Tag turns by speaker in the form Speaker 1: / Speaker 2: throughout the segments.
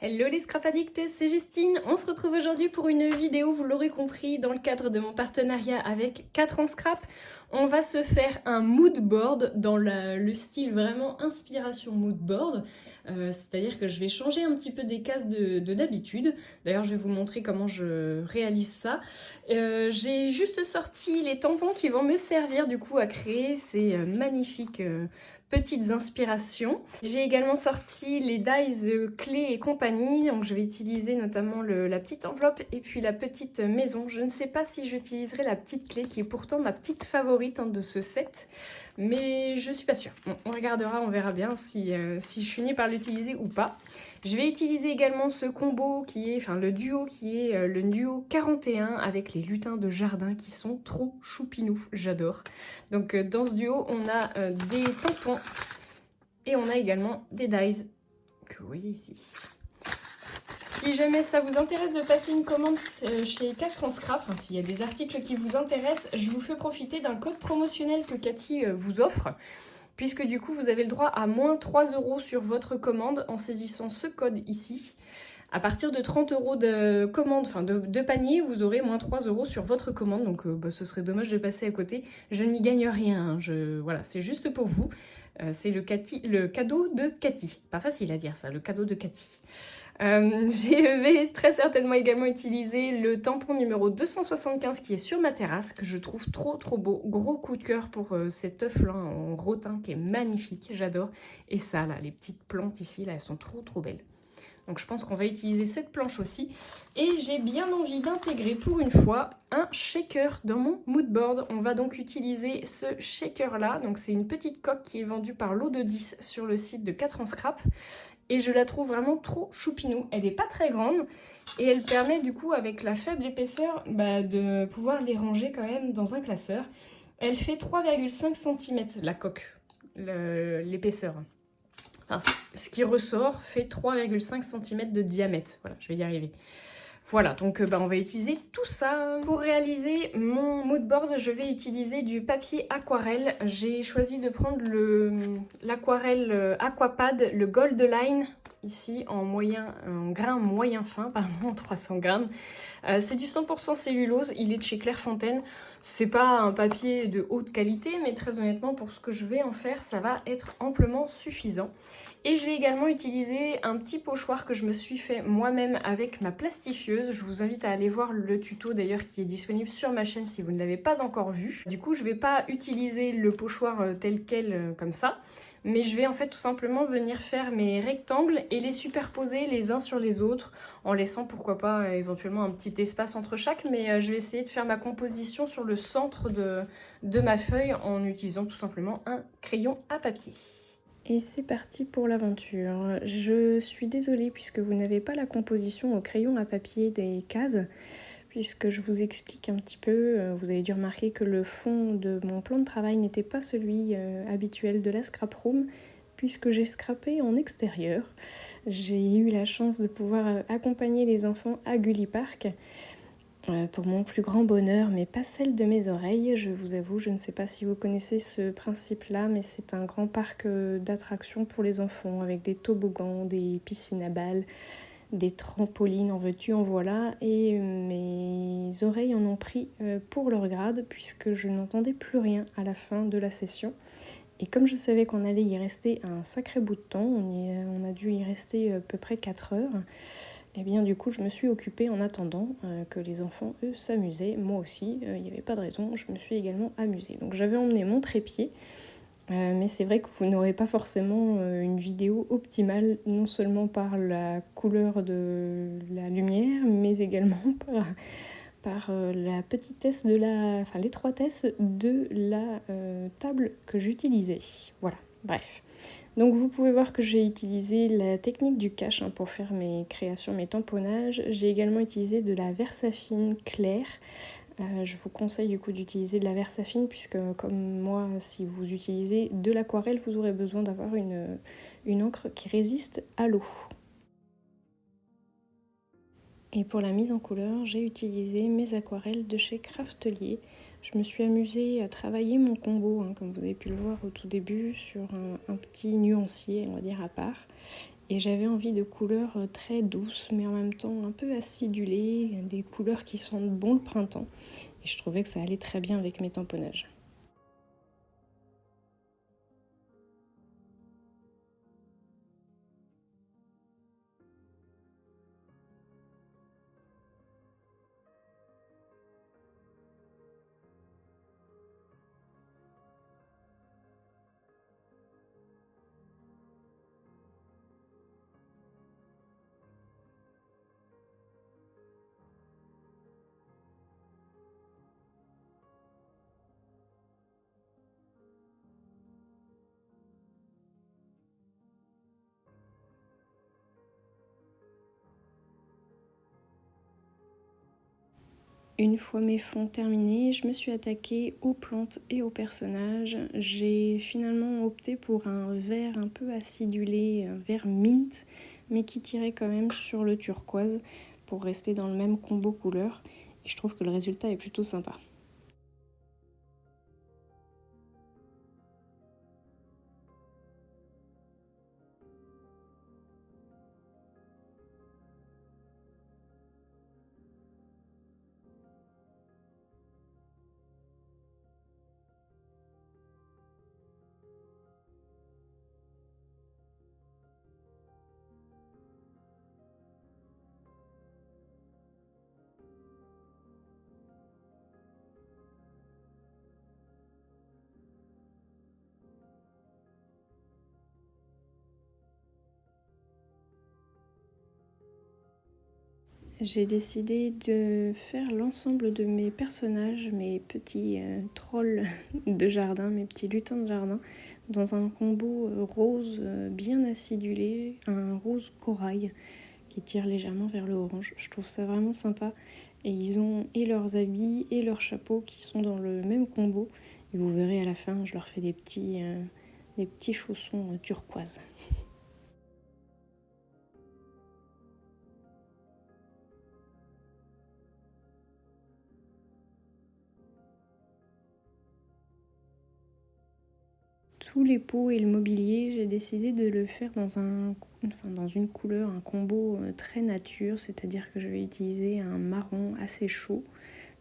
Speaker 1: Hello les scrap addicts, c'est Justine. On se retrouve aujourd'hui pour une vidéo, vous l'aurez compris, dans le cadre de mon partenariat avec 4 ans scrap. On va se faire un mood board dans le style vraiment inspiration mood board. C'est-à-dire que je vais changer un petit peu des cases de d'habitude. D'ailleurs, je vais vous montrer comment je réalise ça. J'ai juste sorti les tampons qui vont me servir du coup à créer ces magnifiques petites inspirations. J'ai également sorti les dies clés et compagnie, donc je vais utiliser notamment la petite enveloppe et puis la petite maison. Je ne sais pas si j'utiliserai la petite clé qui est pourtant ma petite favorite de ce set, mais je suis pas sûre. Bon, on regardera, on verra bien si je finis par l'utiliser ou pas. Je vais utiliser également ce combo qui est, enfin le duo qui est le duo 41 avec les lutins de jardin qui sont trop choupinous, j'adore. Donc dans ce duo, on a des tampons et on a également des dies que vous voyez ici. Si jamais ça vous intéresse de passer une commande chez 4 ans scrap, enfin, s'il y a des articles qui vous intéressent, je vous fais profiter d'un code promotionnel que Cathy vous offre. Puisque du coup vous avez le droit à moins 3 € sur votre commande en saisissant ce code ici. À partir de 30 € de commande, enfin de panier, vous aurez moins 3 € sur votre commande. Donc ce serait dommage de passer à côté. Je n'y gagne rien, hein. Voilà, c'est juste pour vous. C'est le cadeau de Cathy. Pas facile à dire ça, le cadeau de Cathy. Je vais très certainement également utiliser le tampon numéro 275 qui est sur ma terrasse, que je trouve trop beau. Gros coup de cœur pour cet œuf là en gros teint qui est magnifique, j'adore. Et ça là, les petites plantes ici là, elles sont trop belles. Donc je pense qu'on va utiliser cette planche aussi. Et j'ai bien envie d'intégrer pour une fois un shaker dans mon mood board. On va donc utiliser ce shaker là. Donc c'est une petite coque qui est vendue par Lot de 10 sur le site de 4 ans scrap. Et je la trouve vraiment trop choupinou. Elle n'est pas très grande et elle permet du coup avec la faible épaisseur de pouvoir les ranger quand même dans un classeur. Elle fait 3,5 cm la coque, l'épaisseur. Enfin, ce qui ressort fait 3,5 cm de diamètre. Voilà, je vais y arriver. Voilà, donc on va utiliser tout ça. Pour réaliser mon mood board, je vais utiliser du papier aquarelle. J'ai choisi de prendre l'aquarelle Aquapad, le Gold Line, ici en grain moyen fin, pardon, 300 grammes. C'est du 100% cellulose, il est de chez Clairefontaine. C'est pas un papier de haute qualité, mais très honnêtement, pour ce que je vais en faire, ça va être amplement suffisant. Et je vais également utiliser un petit pochoir que je me suis fait moi-même avec ma plastifieuse. Je vous invite à aller voir le tuto d'ailleurs qui est disponible sur ma chaîne si vous ne l'avez pas encore vu. Du coup, je ne vais pas utiliser le pochoir tel quel comme ça, mais je vais en fait tout simplement venir faire mes rectangles et les superposer les uns sur les autres en laissant pourquoi pas éventuellement un petit espace entre chaque, mais je vais essayer de faire ma composition sur le centre de ma feuille en utilisant tout simplement un crayon à papier. Et c'est parti pour l'aventure. Je suis désolée puisque vous n'avez pas la composition au crayon à papier des cases, puisque je vous explique un petit peu. Vous avez dû remarquer que le fond de mon plan de travail n'était pas celui habituel de la scrap room, puisque j'ai scrappé en extérieur. J'ai eu la chance de pouvoir accompagner les enfants à Gully Park. Pour mon plus grand bonheur, mais pas celle de mes oreilles, je vous avoue, je ne sais pas si vous connaissez ce principe-là, mais c'est un grand parc d'attractions pour les enfants, avec des toboggans, des piscines à balles, des trampolines, en veux-tu, en voilà, et mes oreilles en ont pris pour leur grade, puisque je n'entendais plus rien à la fin de la session. Et comme je savais qu'on allait y rester un sacré bout de temps, on a dû y rester à peu près 4 heures, et bien du coup je me suis occupée en attendant que les enfants eux s'amusaient, moi aussi, il n'y avait pas de raison, je me suis également amusée. Donc j'avais emmené mon trépied, mais c'est vrai que vous n'aurez pas forcément une vidéo optimale, non seulement par la couleur de la lumière, mais également par la petitesse l'étroitesse de la table que j'utilisais. Voilà, bref. Donc vous pouvez voir que j'ai utilisé la technique du cache pour faire mes créations, mes tamponnages. J'ai également utilisé de la Versafine claire. Je vous conseille du coup d'utiliser de la Versafine puisque comme moi, si vous utilisez de l'aquarelle, vous aurez besoin d'avoir une encre qui résiste à l'eau. Et pour la mise en couleur, j'ai utilisé mes aquarelles de chez Craftelier. Je me suis amusée à travailler mon combo, comme vous avez pu le voir au tout début, sur un petit nuancier, on va dire, à part. Et j'avais envie de couleurs très douces, mais en même temps un peu acidulées, des couleurs qui sentent bon le printemps. Et je trouvais que ça allait très bien avec mes tamponnages. Une fois mes fonds terminés, je me suis attaquée aux plantes et aux personnages. J'ai finalement opté pour un vert un peu acidulé, un vert mint, mais qui tirait quand même sur le turquoise pour rester dans le même combo couleur. Et je trouve que le résultat est plutôt sympa. J'ai décidé de faire l'ensemble de mes personnages, mes petits trolls de jardin, mes petits lutins de jardin, dans un combo rose bien acidulé, un rose corail qui tire légèrement vers le orange. Je trouve ça vraiment sympa. Et ils ont et leurs habits et leurs chapeaux qui sont dans le même combo. Et vous verrez à la fin, je leur fais des petits chaussons turquoise. Tous les pots et le mobilier, j'ai décidé de le faire dans une couleur, un combo très nature, c'est-à-dire que je vais utiliser un marron assez chaud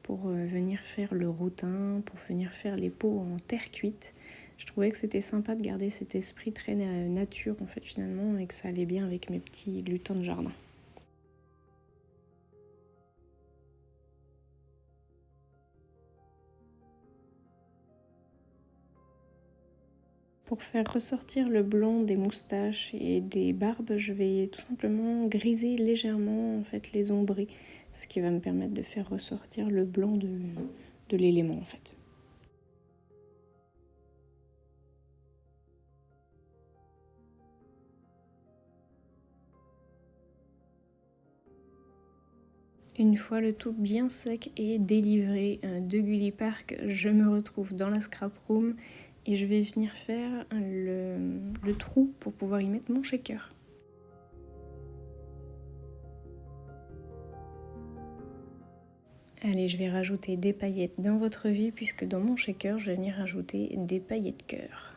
Speaker 1: pour venir faire le rotin, pour venir faire les pots en terre cuite. Je trouvais que c'était sympa de garder cet esprit très nature en fait finalement et que ça allait bien avec mes petits lutins de jardin. Pour faire ressortir le blanc des moustaches et des barbes, je vais tout simplement griser légèrement en fait les ombris, ce qui va me permettre de faire ressortir le blanc de l'élément en fait. Une fois le tout bien sec et délivré de Gulli Park, je me retrouve dans la scrap room et je vais venir faire le trou pour pouvoir y mettre mon shaker. Allez, je vais rajouter des paillettes dans votre vie puisque dans mon shaker, je vais venir rajouter des paillettes cœur.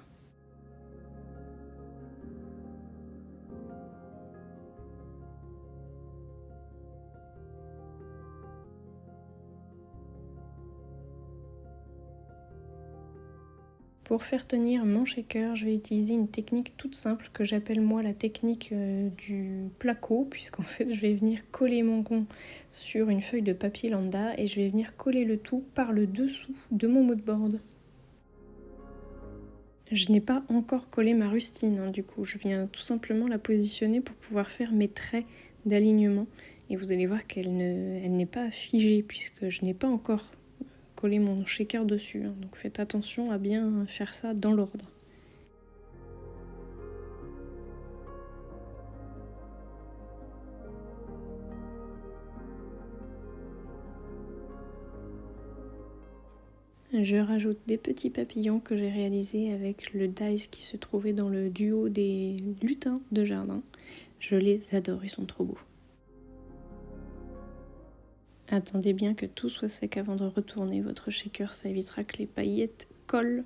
Speaker 1: Pour faire tenir mon shaker, je vais utiliser une technique toute simple que j'appelle moi la technique du placo, puisqu'en fait je vais venir coller mon rond sur une feuille de papier lambda et je vais venir coller le tout par le dessous de mon moodboard. Je n'ai pas encore collé ma rustine, du coup je viens tout simplement la positionner pour pouvoir faire mes traits d'alignement et vous allez voir qu'elle n'est pas figée puisque je n'ai pas encore coller mon shaker dessus, donc faites attention à bien faire ça dans l'ordre. Je rajoute des petits papillons que j'ai réalisés avec le dice qui se trouvait dans le duo des lutins de jardin. Je les adore, ils sont trop beaux. Attendez bien que tout soit sec avant de retourner votre shaker, ça évitera que les paillettes collent.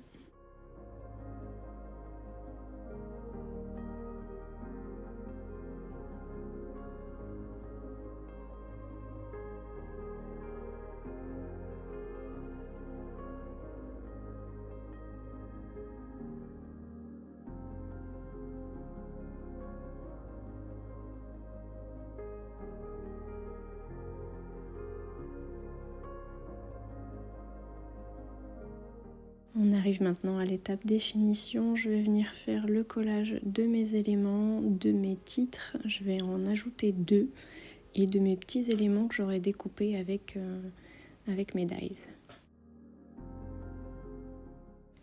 Speaker 1: On arrive maintenant à l'étape définition. Je vais venir faire le collage de mes éléments, de mes titres. Je vais en ajouter 2 et de mes petits éléments que j'aurai découpés avec mes dies.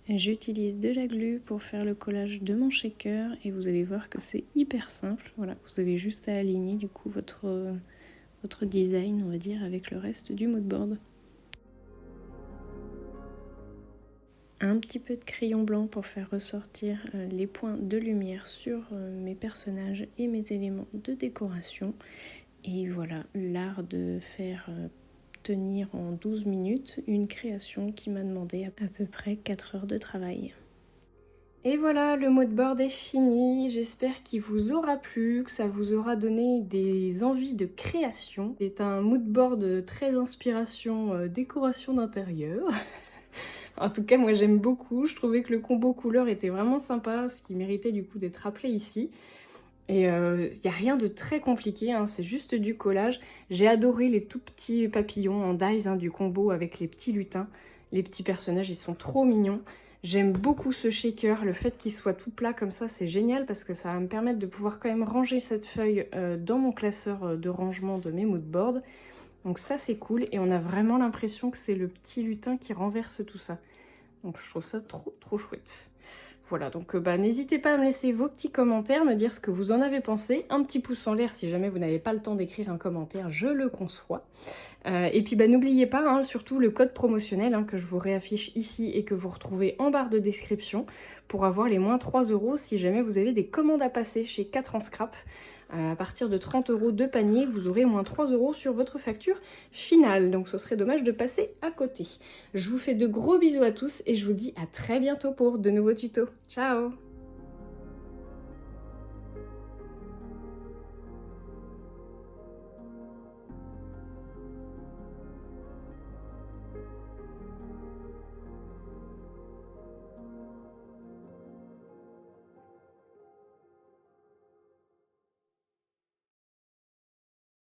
Speaker 1: J'utilise de la glu pour faire le collage de mon shaker et vous allez voir que c'est hyper simple. Voilà, vous avez juste à aligner du coup votre design, on va dire, avec le reste du mood board. Un petit peu de crayon blanc pour faire ressortir les points de lumière sur mes personnages et mes éléments de décoration. Et voilà, l'art de faire tenir en 12 minutes une création qui m'a demandé à peu près 4 heures de travail. Et voilà, le mood board est fini. J'espère qu'il vous aura plu, que ça vous aura donné des envies de création. C'est un mood board très inspiration décoration d'intérieur. En tout cas, moi j'aime beaucoup. Je trouvais que le combo couleur était vraiment sympa, ce qui méritait du coup d'être appelé ici. Et il n'y a rien de très compliqué, hein, c'est juste du collage. J'ai adoré les tout petits papillons en dies du combo avec les petits lutins. Les petits personnages, ils sont trop mignons. J'aime beaucoup ce shaker, le fait qu'il soit tout plat comme ça, c'est génial parce que ça va me permettre de pouvoir quand même ranger cette feuille dans mon classeur de rangement de mes mood boards. Donc ça c'est cool et on a vraiment l'impression que c'est le petit lutin qui renverse tout ça. Donc je trouve ça trop chouette. Voilà, donc n'hésitez pas à me laisser vos petits commentaires, me dire ce que vous en avez pensé. Un petit pouce en l'air si jamais vous n'avez pas le temps d'écrire un commentaire, je le conçois. Et puis n'oubliez pas, hein, surtout le code promotionnel que je vous réaffiche ici et que vous retrouvez en barre de description pour avoir les moins 3 € si jamais vous avez des commandes à passer chez 4 en scrap. À partir de 30 € de panier, vous aurez moins 3 € sur votre facture finale. Donc ce serait dommage de passer à côté. Je vous fais de gros bisous à tous et je vous dis à très bientôt pour de nouveaux tutos. Ciao!